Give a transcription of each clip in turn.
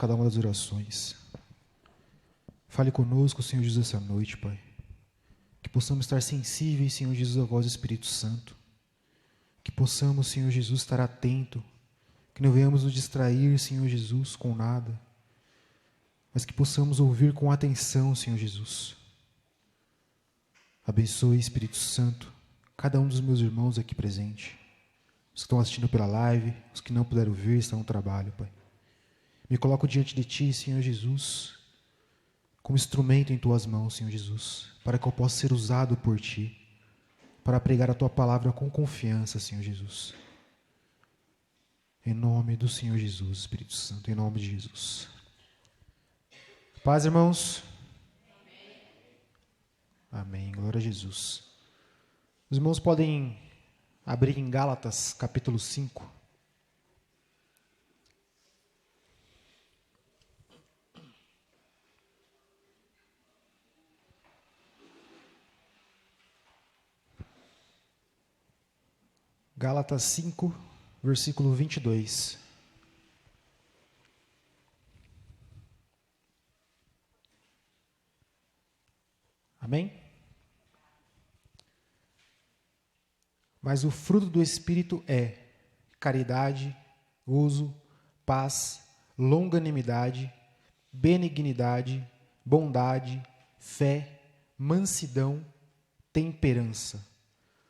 cada uma das orações. Fale conosco, Senhor Jesus, essa noite, Pai. Que possamos estar sensíveis, Senhor Jesus, à voz do Espírito Santo. Que possamos, Senhor Jesus, estar atento. Que não venhamos nos distrair, Senhor Jesus, com nada. Mas que possamos ouvir com atenção, Senhor Jesus. Abençoe, Espírito Santo, cada um dos meus irmãos aqui presente. Os que estão assistindo pela live, os que não puderam ver, estão no trabalho, Pai. Me coloco diante de Ti, Senhor Jesus, como instrumento em Tuas mãos, Senhor Jesus, para que eu possa ser usado por Ti, para pregar a Tua palavra com confiança, Senhor Jesus. Em nome do Senhor Jesus, Espírito Santo, em nome de Jesus. Paz, irmãos? Amém. Glória a Jesus. Os irmãos podem abrir em Gálatas, capítulo 5. Gálatas 5, versículo 22. Amém? Mas o fruto do Espírito é caridade, gozo, paz, longanimidade, benignidade, bondade, fé, mansidão, temperança.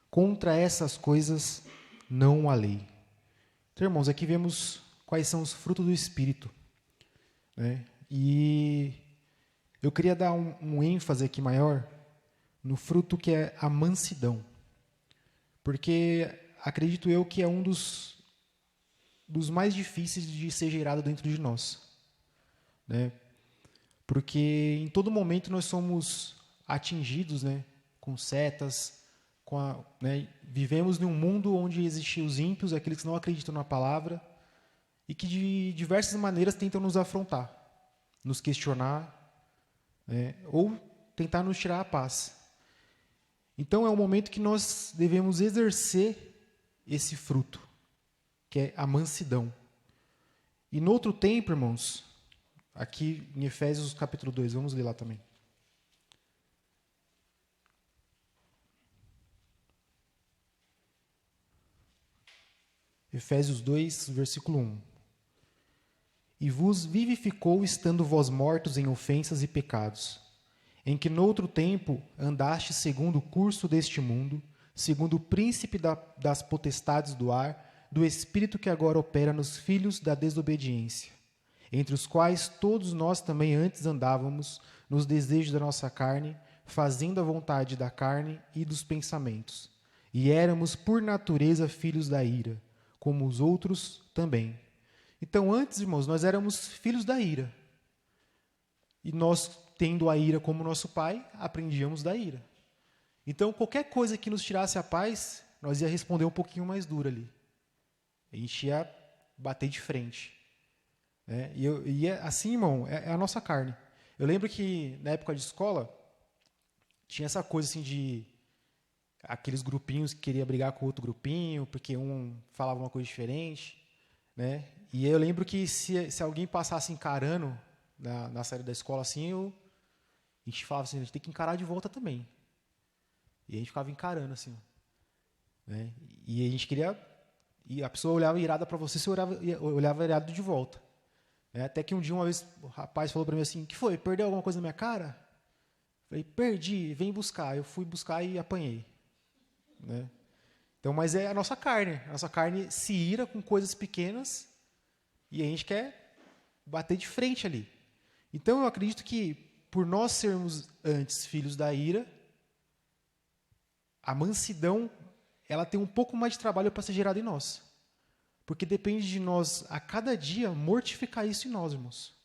Contra essas coisas não há lei. Então, irmãos, aqui vemos quais são os frutos do Espírito, né? E eu queria dar um ênfase aqui maior no fruto que é a mansidão. Porque acredito eu que é um dos mais difíceis de ser gerado dentro de nós, né? Porque em todo momento nós somos atingidos, né, com setas, né, vivemos num mundo onde existem os ímpios, aqueles que não acreditam na palavra, e que de diversas maneiras tentam nos afrontar, nos questionar, né, ou tentar nos tirar a paz. Então é um momento que nós devemos exercer esse fruto, que é a mansidão. E no outro tempo, irmãos, aqui em Efésios capítulo 2, vamos ler lá também. Efésios 2, versículo 1. E vos vivificou estando vós mortos em ofensas e pecados, em que noutro tempo andaste segundo o curso deste mundo, segundo o príncipe das potestades do ar, do espírito que agora opera nos filhos da desobediência, entre os quais todos nós também antes andávamos nos desejos da nossa carne, fazendo a vontade da carne e dos pensamentos. E éramos por natureza filhos da ira, como os outros também. Então antes, irmãos, nós éramos filhos da ira. E nós, tendo a ira como nosso pai, aprendíamos da ira. Então, qualquer coisa que nos tirasse a paz, nós ia responder um pouquinho mais duro ali. A gente ia bater de frente. Né? E assim, irmão, é a nossa carne. Eu lembro que, na época de escola, tinha essa coisa assim de aqueles grupinhos que queriam brigar com outro grupinho, porque um falava uma coisa diferente. Né? E eu lembro que se alguém passasse encarando na saída da escola assim, a gente falava assim, a gente tem que encarar de volta também. E a gente ficava encarando assim. Né? E a gente queria... E a pessoa olhava irada para você olhava irado de volta. Né? Até que um dia, uma vez, o rapaz falou para mim assim, que foi? Perdeu alguma coisa na minha cara? Eu falei, perdi, vem buscar. Eu fui buscar e apanhei. Né? Então, mas é a nossa carne. A nossa carne se ira com coisas pequenas e a gente quer bater de frente ali. Então, eu acredito que, por nós sermos antes filhos da ira, a mansidão, ela tem um pouco mais de trabalho para ser gerada em nós. Porque depende de nós, a cada dia, mortificar isso em nós, irmãos.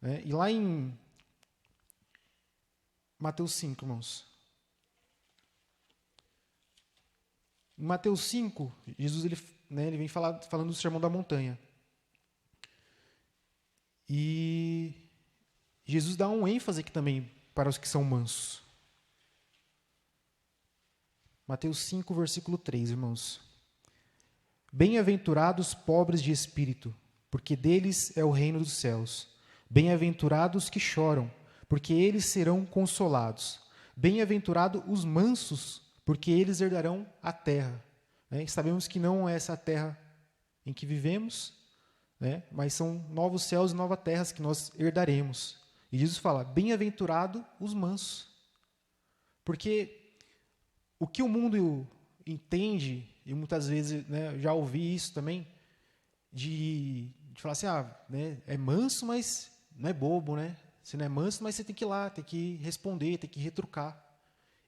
Né? E lá em Mateus 5, irmãos. Em Mateus 5, Jesus ele vem falando do Sermão da Montanha. E Jesus dá um ênfase aqui também para os que são mansos. Mateus 5, versículo 3, irmãos. Bem-aventurados pobres de espírito, porque deles é o reino dos céus. Bem-aventurados que choram, porque eles serão consolados. Bem-aventurados os mansos, porque eles herdarão a terra. Né? E sabemos que não é essa terra em que vivemos, né? Mas são novos céus e novas terras que nós herdaremos. E Jesus fala, bem-aventurado os mansos. Porque o que o mundo entende, e muitas vezes, né, já ouvi isso também, de falar assim, né, é manso, mas não é bobo, né? Você não é manso, mas você tem que ir lá, tem que responder, tem que retrucar.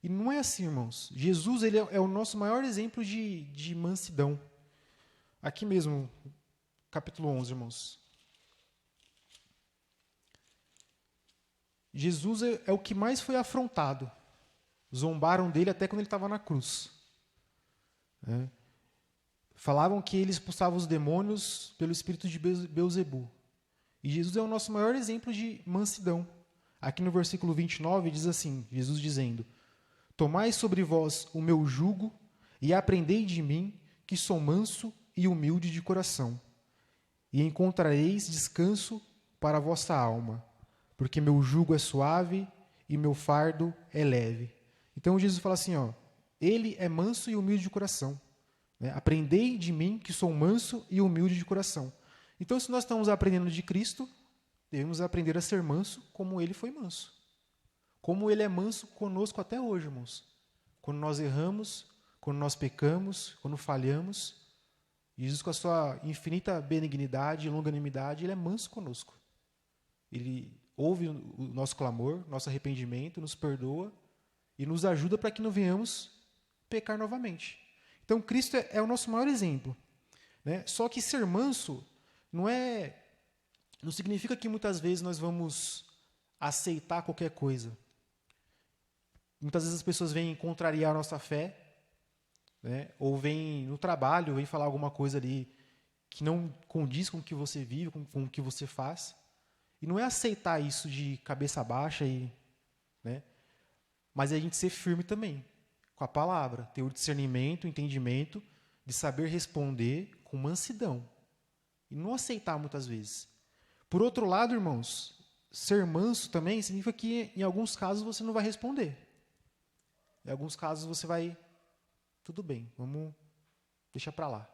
E não é assim, irmãos. Jesus, ele é o nosso maior exemplo de mansidão. Aqui mesmo, capítulo 11, irmãos. Jesus é o que mais foi afrontado. Zombaram dele até quando ele estava na cruz. Né? Falavam que ele expulsava os demônios pelo espírito de Beelzebu. E Jesus é o nosso maior exemplo de mansidão. Aqui no versículo 29 diz assim, Jesus dizendo, tomai sobre vós o meu jugo e aprendei de mim, que sou manso e humilde de coração. E encontrareis descanso para a vossa alma, porque meu jugo é suave e meu fardo é leve. Então Jesus fala assim, ele é manso e humilde de coração. Né? Aprendei de mim, que sou manso e humilde de coração. Então, se nós estamos aprendendo de Cristo, devemos aprender a ser manso como ele foi manso. Como ele é manso conosco até hoje, irmãos. Quando nós erramos, quando nós pecamos, quando falhamos, Jesus, com a sua infinita benignidade e longanimidade, ele é manso conosco. Ele ouve o nosso clamor, nosso arrependimento, nos perdoa e nos ajuda para que não venhamos pecar novamente. Então, Cristo é o nosso maior exemplo. Né? Só que ser manso não significa que muitas vezes nós vamos aceitar qualquer coisa. Muitas vezes as pessoas vêm contrariar a nossa fé, né? Ou vêm no trabalho, vêm falar alguma coisa ali que não condiz com o que você vive, com o que você faz. E não é aceitar isso de cabeça baixa, né? Mas é a gente ser firme também, com a palavra, ter o discernimento, o entendimento, de saber responder com mansidão. E não aceitar muitas vezes. Por outro lado, irmãos, ser manso também significa que em alguns casos você não vai responder. Em alguns casos você vai, tudo bem, vamos deixar para lá.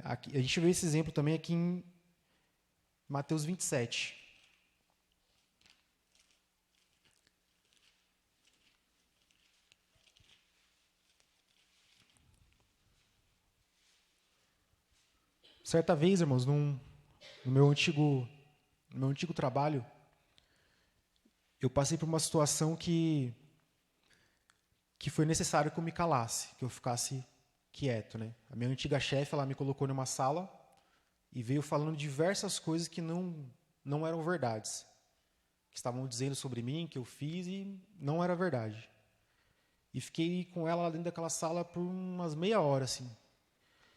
Aqui, a gente vê esse exemplo também aqui em Mateus 27. Certa vez, irmãos, no meu antigo trabalho, eu passei por uma situação que foi necessário que eu me calasse, que eu ficasse quieto. Né? A minha antiga chefe, ela me colocou numa sala e veio falando diversas coisas que não eram verdades. Que estavam dizendo sobre mim, que eu fiz e não era verdade. E fiquei com ela lá dentro daquela sala por umas meia hora, assim.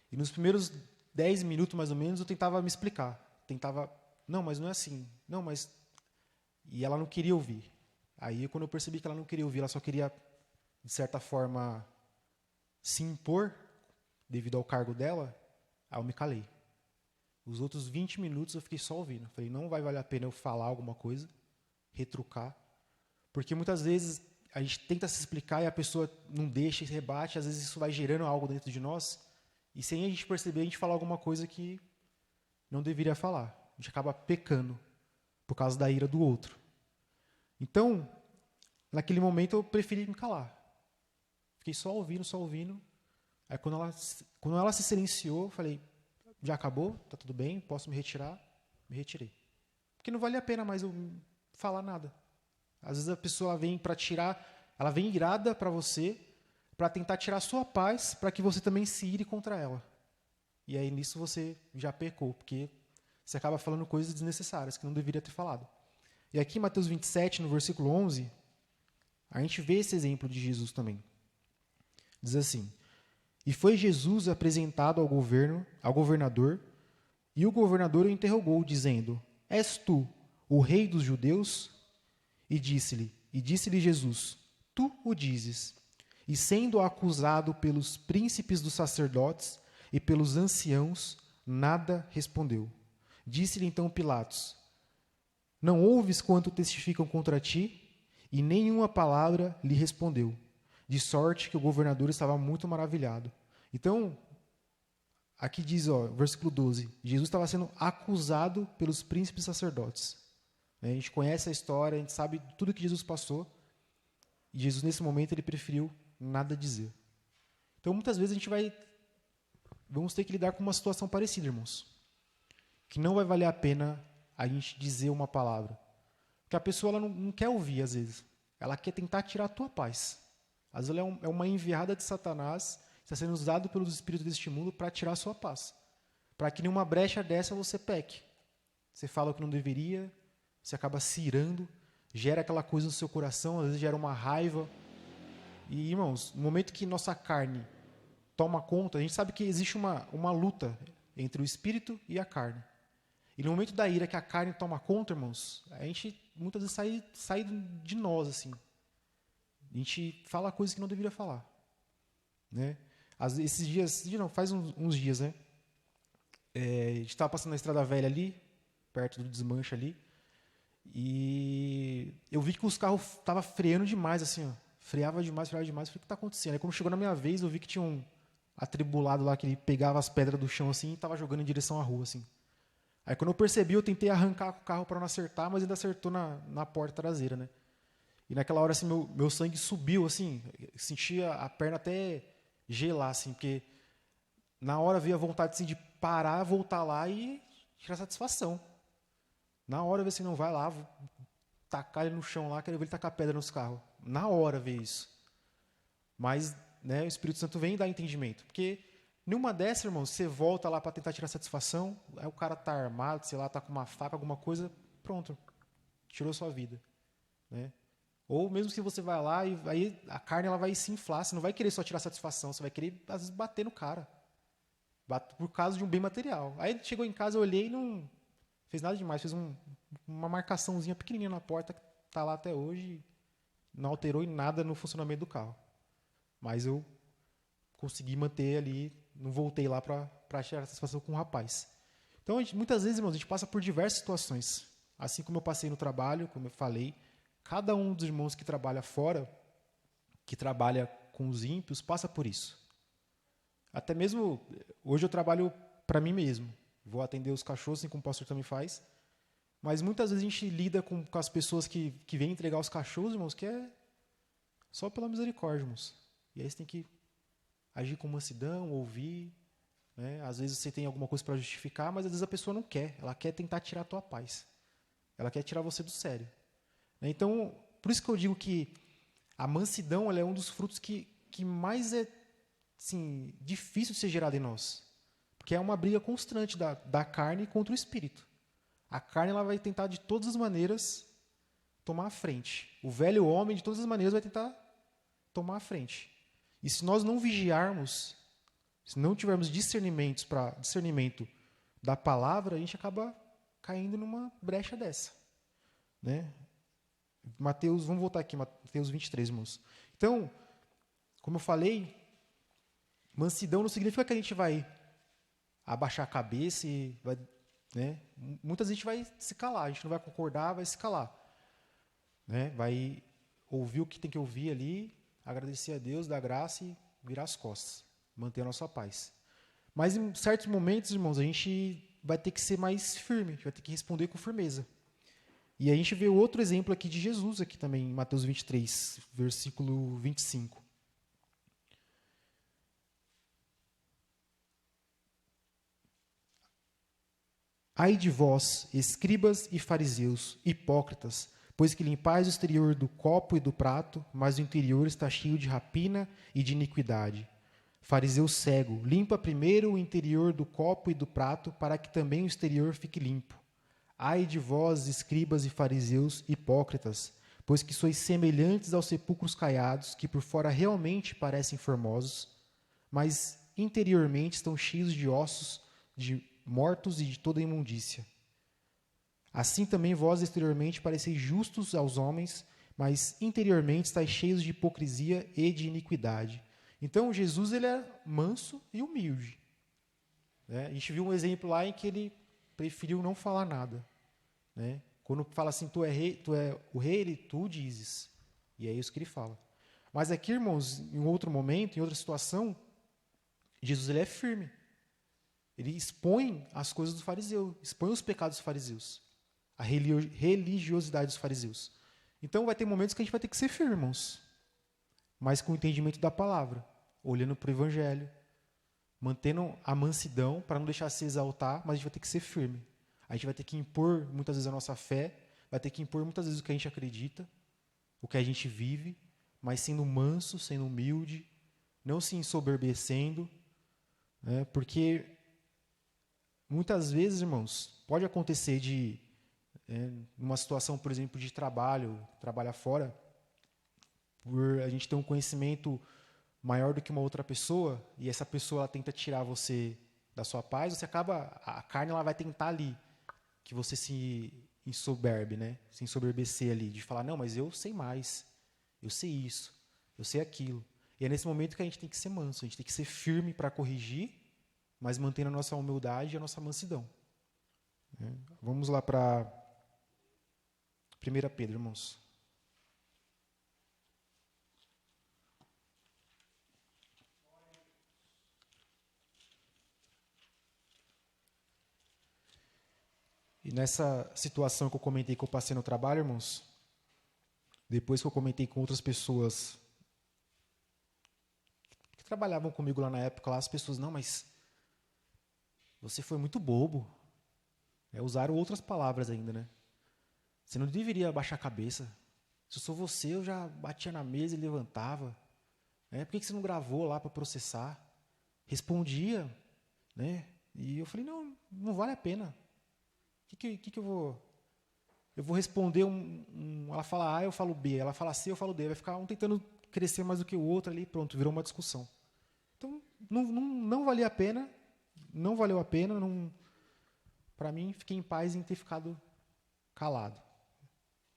E nos primeiros 10 minutos, mais ou menos, eu tentava me explicar. Não, mas não é assim. Não, mas... E ela não queria ouvir. Aí, quando eu percebi que ela não queria ouvir, ela só queria, de certa forma, se impor, devido ao cargo dela, aí eu me calei. Os outros 20 minutos eu fiquei só ouvindo. Falei, não vai valer a pena eu falar alguma coisa, retrucar, porque muitas vezes a gente tenta se explicar e a pessoa não deixa e rebate, às vezes isso vai gerando algo dentro de nós, e sem a gente perceber, a gente fala alguma coisa que não deveria falar. A gente acaba pecando por causa da ira do outro. Então, naquele momento eu preferi me calar. Fiquei só ouvindo. Aí quando ela se silenciou, eu falei, já acabou? Tá tudo bem? Posso me retirar? Me retirei. Porque não vale a pena mais eu falar nada. Às vezes a pessoa vem para ela vem irada para você, para tentar tirar a sua paz, para que você também se ire contra ela. E aí nisso você já pecou, porque você acaba falando coisas desnecessárias que não deveria ter falado. E aqui em Mateus 27, no versículo 11, a gente vê esse exemplo de Jesus também. Diz assim, e foi Jesus apresentado ao governador, e o governador o interrogou, dizendo, és tu o rei dos judeus? E disse-lhe Jesus, tu o dizes. E sendo acusado pelos príncipes dos sacerdotes e pelos anciãos, nada respondeu. Disse-lhe então Pilatos: não ouves quanto testificam contra ti? E nenhuma palavra lhe respondeu, de sorte que o governador estava muito maravilhado. Então, aqui diz, versículo 12, Jesus estava sendo acusado pelos príncipes sacerdotes. A gente conhece a história, a gente sabe tudo que Jesus passou, e Jesus, nesse momento, ele preferiu nada dizer. Então, muitas vezes, vamos ter que lidar com uma situação parecida, irmãos, que não vai valer a pena a gente dizer uma palavra. Porque a pessoa ela não quer ouvir, às vezes. Ela quer tentar tirar a tua paz. Às vezes ela é uma enviada de Satanás, está sendo usado pelos espíritos deste mundo para tirar a sua paz. Para que numa brecha dessa você peque. Você fala o que não deveria, você acaba se irando, gera aquela coisa no seu coração, às vezes gera uma raiva. E, irmãos, no momento que nossa carne toma conta, a gente sabe que existe uma luta entre o espírito e a carne. E no momento da ira que a carne toma conta, irmãos, a gente muitas vezes sai de nós, assim. A gente fala coisas que não deveria falar. Né? Esses dias, não, faz uns dias, né? A gente estava passando na Estrada Velha ali, perto do desmanche ali, e eu vi que os carros estavam freando demais, assim, ó. Freava demais. Falei, o que está acontecendo? Aí quando chegou na minha vez, eu vi que tinha um atribulado lá, que ele pegava as pedras do chão, assim, e estava jogando em direção à rua, assim. Aí quando eu percebi, eu tentei arrancar o carro para não acertar, mas ainda acertou na porta traseira, né? E naquela hora, assim, meu sangue subiu, assim, sentia a perna até gelar, assim, porque na hora veio a vontade, assim, de parar, voltar lá e tirar satisfação. Na hora veio assim, não, vai lá, vou tacar ele no chão lá, quero ver ele tacar pedra nos carros. Na hora veio isso. Mas, né, o Espírito Santo vem dar entendimento, porque numa dessas, irmão, você volta lá para tentar tirar satisfação, aí o cara tá armado, sei lá, tá com uma faca, alguma coisa, pronto, tirou sua vida, né? Ou mesmo se você vai lá e aí a carne ela vai se inflar, você não vai querer só tirar satisfação, você vai querer às vezes bater no cara, por causa de um bem material. Aí chegou em casa, eu olhei e não fez nada demais, fez uma marcaçãozinha pequenininha na porta que tá lá até hoje, não alterou em nada no funcionamento do carro. Mas eu consegui manter ali, não voltei lá para tirar satisfação com o rapaz. Então, muitas vezes, irmãos, a gente passa por diversas situações. Assim como eu passei no trabalho, como eu falei, cada um dos irmãos que trabalha fora, que trabalha com os ímpios, passa por isso. Até mesmo, hoje eu trabalho para mim mesmo. Vou atender os cachorros, assim como o pastor também faz. Mas muitas vezes a gente lida com as pessoas que vêm entregar os cachorros, irmãos, que é só pela misericórdia, irmãos. E aí você tem que agir com mansidão, ouvir. Né? Às vezes você tem alguma coisa para justificar, mas às vezes a pessoa não quer. Ela quer tentar tirar a tua paz. Ela quer tirar você do sério. Então, por isso que eu digo que a mansidão ela é um dos frutos que mais é assim, difícil de ser gerado em nós. Porque é uma briga constante da carne contra o espírito. A carne ela vai tentar, de todas as maneiras, tomar a frente. O velho homem, de todas as maneiras, vai tentar tomar a frente. E se nós não vigiarmos, se não tivermos discernimento da palavra, a gente acaba caindo numa brecha dessa. Né? Mateus, vamos voltar aqui, Mateus 23, irmãos. Então, como eu falei, mansidão não significa que a gente vai abaixar a cabeça e vai, né? Muitas vezes a gente vai se calar, a gente não vai concordar, vai se calar. Né? Vai ouvir o que tem que ouvir ali, agradecer a Deus, dar graça e virar as costas, manter a nossa paz. Mas em certos momentos, irmãos, a gente vai ter que ser mais firme, a gente vai ter que responder com firmeza. E a gente vê outro exemplo aqui de Jesus, aqui também, em Mateus 23, versículo 25. Ai de vós, escribas e fariseus, hipócritas, pois que limpais o exterior do copo e do prato, mas o interior está cheio de rapina e de iniquidade. Fariseu cego, limpa primeiro o interior do copo e do prato, para que também o exterior fique limpo. Ai de vós, escribas e fariseus, hipócritas, pois que sois semelhantes aos sepulcros caiados, que por fora realmente parecem formosos, mas interiormente estão cheios de ossos, de mortos e de toda imundícia. Assim também vós exteriormente pareceis justos aos homens, mas interiormente estáis cheios de hipocrisia e de iniquidade. Então Jesus ele é manso e humilde. né? A gente viu um exemplo lá em que ele preferiu não falar nada, né? Quando fala assim, tu é o rei, tu dizes. E é isso que ele fala. Mas aqui, irmãos, em outro momento, em outra situação, Jesus ele é firme. Ele expõe as coisas dos fariseus, expõe os pecados dos fariseus, a religiosidade dos fariseus. Então vai ter momentos que a gente vai ter que ser firme, irmãos, mas com o entendimento da palavra, olhando para o evangelho, mantendo a mansidão para não deixar se exaltar, mas a gente vai ter que ser firme. A gente vai ter que impor muitas vezes a nossa fé, vai ter que impor muitas vezes o que a gente acredita, o que a gente vive, mas sendo manso, sendo humilde, não se ensoberbecendo, né? Porque muitas vezes, irmãos, pode acontecer de, numa situação, por exemplo, de trabalho, trabalhar fora, por a gente ter um conhecimento maior do que uma outra pessoa, e essa pessoa ela tenta tirar você da sua paz, você acaba, a carne ela vai tentar ali, que você se ensoberbe, né? Se ensoberbecer ali, de falar, não, mas eu sei mais, eu sei isso, eu sei aquilo. E é nesse momento que a gente tem que ser manso, a gente tem que ser firme para corrigir, mas mantendo a nossa humildade e a nossa mansidão. Vamos lá para 1 Pedro, irmãos. E nessa situação que eu comentei que eu passei no trabalho, irmãos, depois que eu comentei com outras pessoas que trabalhavam comigo lá na época, lá as pessoas, não, mas você foi muito bobo. Usaram outras palavras ainda, né? Você não deveria baixar a cabeça. Se eu sou você, eu já batia na mesa e levantava. Por que você não gravou lá para processar? Respondia, né? E eu falei, não, não vale a pena. O que eu vou... Eu vou responder ela fala A, eu falo B. Ela fala C, eu falo D. Vai ficar um tentando crescer mais do que o outro ali, pronto, virou uma discussão. Então, não valia a pena, não valeu a pena, para mim, fiquei em paz em ter ficado calado.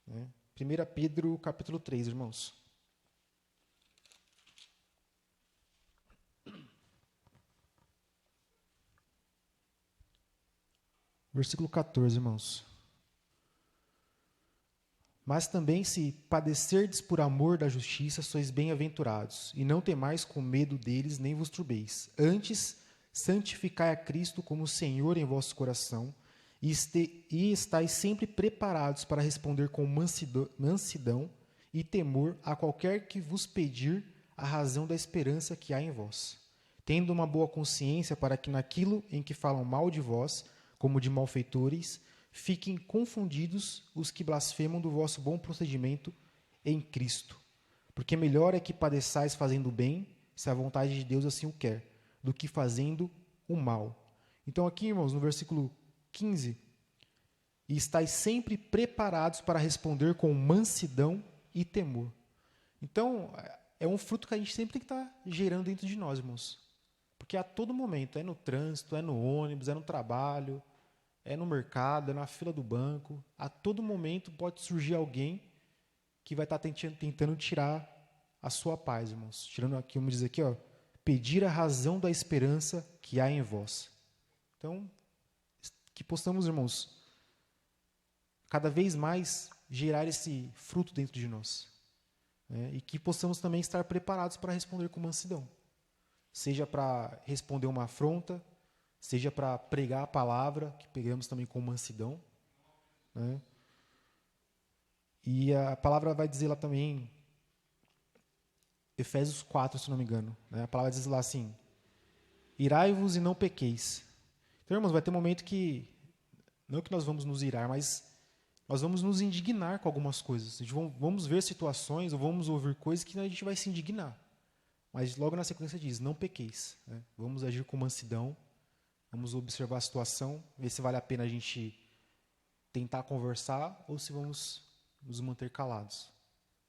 1 Pedro, capítulo 3, irmãos. Versículo 14, irmãos. Mas também se padecerdes por amor da justiça, sois bem-aventurados, e não temais com medo deles, nem vos turbeis. Antes, santificai a Cristo como Senhor em vosso coração, e estais sempre preparados para responder com mansidão e temor a qualquer que vos pedir a razão da esperança que há em vós, tendo uma boa consciência para que naquilo em que falam mal de vós, como de malfeitores, fiquem confundidos os que blasfemam do vosso bom procedimento em Cristo. Porque melhor é que padeçais fazendo o bem, se a vontade de Deus assim o quer, do que fazendo o mal. Então aqui, irmãos, no versículo 15, e estáis sempre preparados para responder com mansidão e temor. Então, é um fruto que a gente sempre tem que estar gerando dentro de nós, irmãos. Porque a todo momento, é no trânsito, é no ônibus, é no trabalho, é no mercado, é na fila do banco, a todo momento pode surgir alguém que vai estar tentando tirar a sua paz, irmãos. Tirando aqui, vamos dizer aqui, ó, pedir a razão da esperança que há em vós. Então, que possamos, irmãos, cada vez mais gerar esse fruto dentro de nós. E que possamos também estar preparados para responder com mansidão. Seja para responder uma afronta, seja para pregar a palavra, que pegamos também com mansidão. Né? E a palavra vai dizer lá também, Efésios 4, se não me engano. Né? A palavra diz lá assim, irai-vos e não pequeis. Então, irmãos, vai ter um momento que, não que nós vamos nos irar, mas nós vamos nos indignar com algumas coisas. Vamos ver situações, ou vamos ouvir coisas que a gente vai se indignar. Mas logo na sequência diz, não pequeis. Né? Vamos agir com mansidão, vamos observar a situação, ver se vale a pena a gente tentar conversar ou se vamos nos manter calados.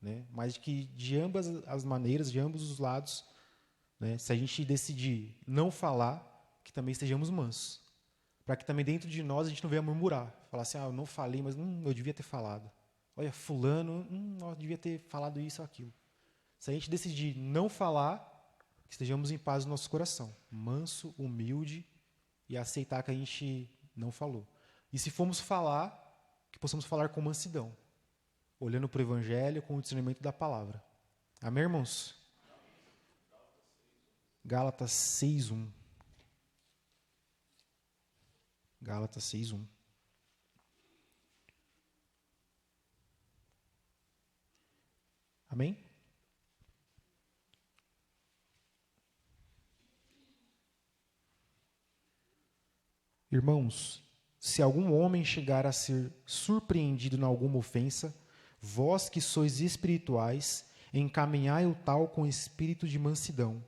Né? Mas que de ambas as maneiras, de ambos os lados, né, se a gente decidir não falar, que também estejamos mansos. Para que também dentro de nós a gente não venha murmurar. Falar assim, eu não falei, mas eu devia ter falado. Olha, fulano, eu devia ter falado isso ou aquilo. Se a gente decidir não falar, que estejamos em paz no nosso coração. Manso, humilde e aceitar que a gente não falou. E se formos falar, que possamos falar com mansidão, olhando para o Evangelho com o discernimento da palavra. Amém, irmãos? Gálatas 6:1. Gálatas 6:1. Amém? Irmãos, se algum homem chegar a ser surpreendido em alguma ofensa, vós que sois espirituais, encaminhai o tal com espírito de mansidão,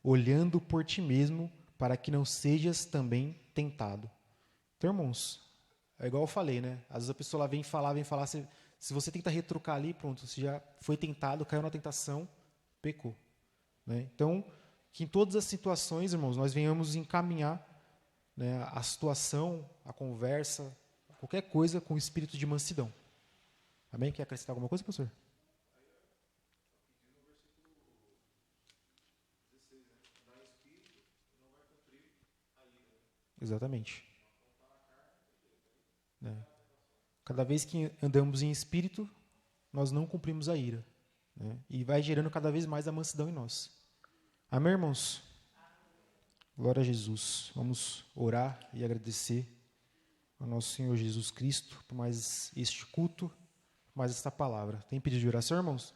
olhando por ti mesmo, para que não sejas também tentado. Então, irmãos, é igual eu falei, né? Às vezes a pessoa lá vem falar, se você tenta retrucar ali, pronto, você já foi tentado, caiu na tentação, pecou. Né? Então, que em todas as situações, irmãos, nós venhamos encaminhar, né, a situação, a conversa, qualquer coisa com espírito de mansidão. Amém? Quer acrescentar alguma coisa, professor? Exatamente. Né? Cada vez que andamos em espírito, nós não cumprimos a ira. Né? E vai gerando cada vez mais a mansidão em nós. Amém, irmãos? Glória a Jesus. Vamos orar e agradecer ao nosso Senhor Jesus Cristo por mais este culto, por mais esta palavra. Tem pedido de oração, irmãos?